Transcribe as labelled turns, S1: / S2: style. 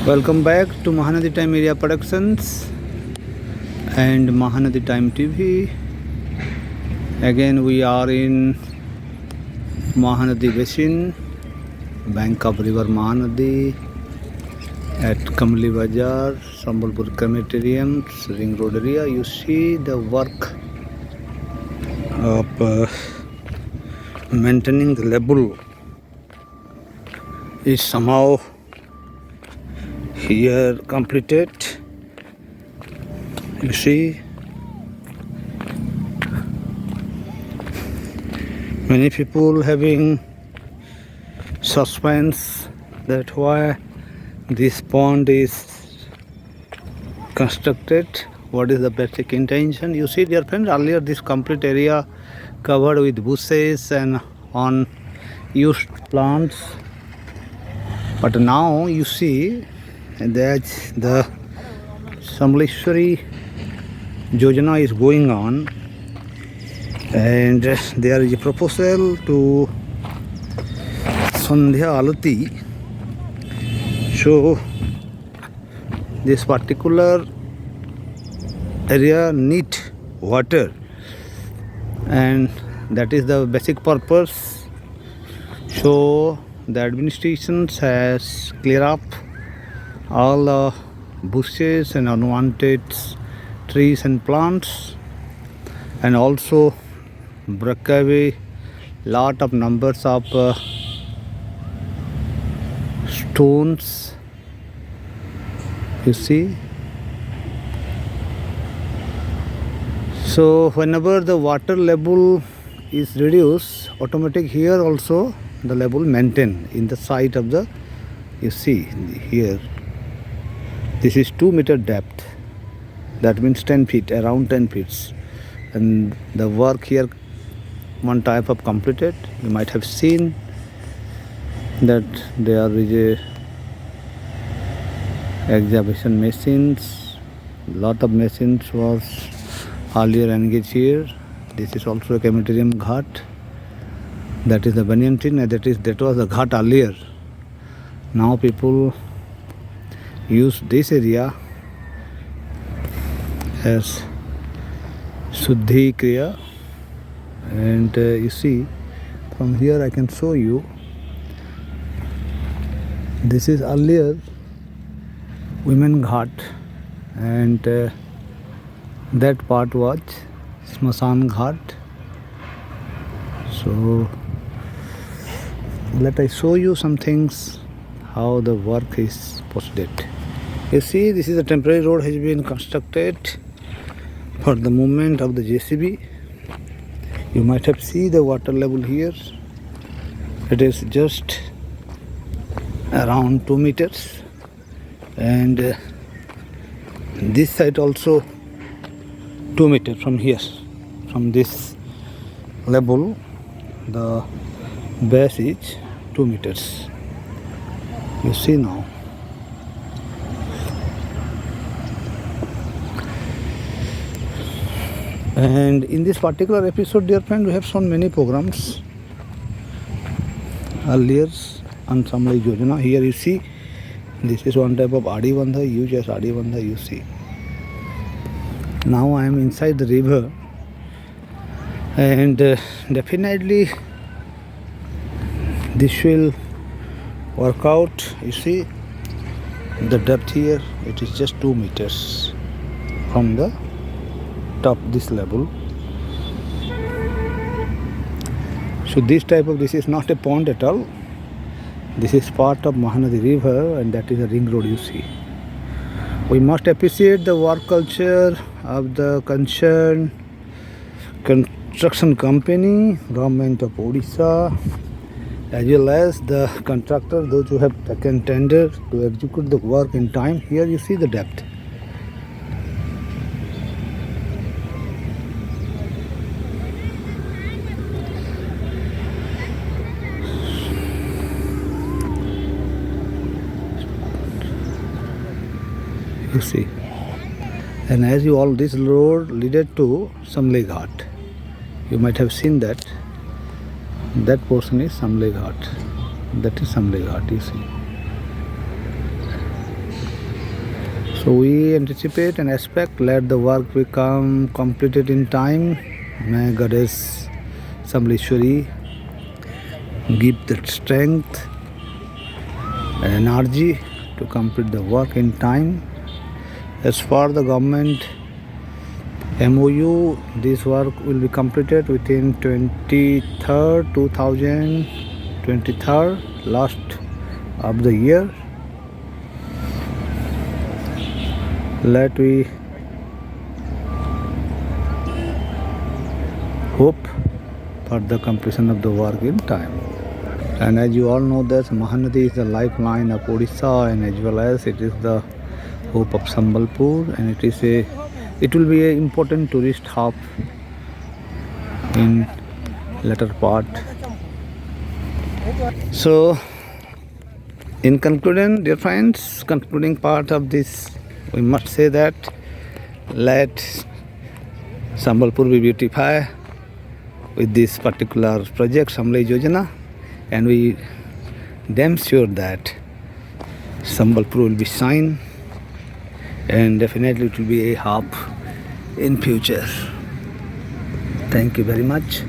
S1: Welcome back to Mahanadi Time Area Productions and Mahanadi Time TV. Again we are in Mahanadi Basin, bank of river Mahanadi at Kamli Bazaar, Sambalpur Crematoriums, Ring Road area. You see the work of maintaining the level is somehow here completed. You see many people having suspense that why this pond is constructed, what is the basic intention. You see dear friends, earlier this complete area covered with bushes and unused plants, but now you see that the Samleshwari Yojana is going on and there is a proposal to Sandhya Alati. So this particular area need water and that is the basic purpose. So the administration has cleared up all the bushes and unwanted trees and plants, and also break away lot of numbers of stones. You see, so whenever the water level is reduced, automatic here also the level maintain in the side of the, you see here, this is 2 meter depth, that means 10 feet, around 10 feet, and the work here one type of completed. You might have seen that there is a excavation machines, lot of machines was earlier engaged here. This is also a crematorium ghat, that is the banyan tree, and that was the ghat earlier. Now people use this area as Suddhi Kriya, and you see from here I can show you, this is earlier women ghat, and that part was Smasan ghat. So let I show you some things how the work is proceeded. You see, this is a temporary road has been constructed for the movement of the JCB. You might have seen the water level here. It is just around 2 meters, and this side also 2 meters from here, from this level the base is 2 meters. You see now. And in this particular episode, dear friend, we have shown many programs earlier on Samlai Yojana. Here you see, this is one type of Adi Bandha, used as Adi Bandha, you see. Now I am inside the river, and definitely this will work out. You see the depth here, it is just 2 meters from the top this level. So this is not a pond at all. This is part of Mahanadi river, and that is a ring road, you see. We must appreciate the work culture of the concerned construction company, government of Odisha, as well as the contractor, those who have taken tender to execute the work in time. Here you see the depth. You see, and as you all, this road leaded to Samle Ghat. You might have seen that portion is Samle Ghat. That is Samle Ghat, you see. So we anticipate and expect let the work become completed in time. May Goddess Samleshwari give that strength and energy to complete the work in time. As for the government MOU, this work will be completed within 23rd, 2023, last of the year. Let we hope for the completion of the work in time. And as you all know that Mahanadi is the lifeline of Odisha, and as well as it is the hope of Sambalpur, and it will be an important tourist hub in later part. So in conclusion, dear friends, concluding part of this, we must say that let Sambalpur be beautified with this particular project Samlay Yojana, and we damn sure that Sambalpur will be shine, and definitely it will be a hub in future. Thank you very much.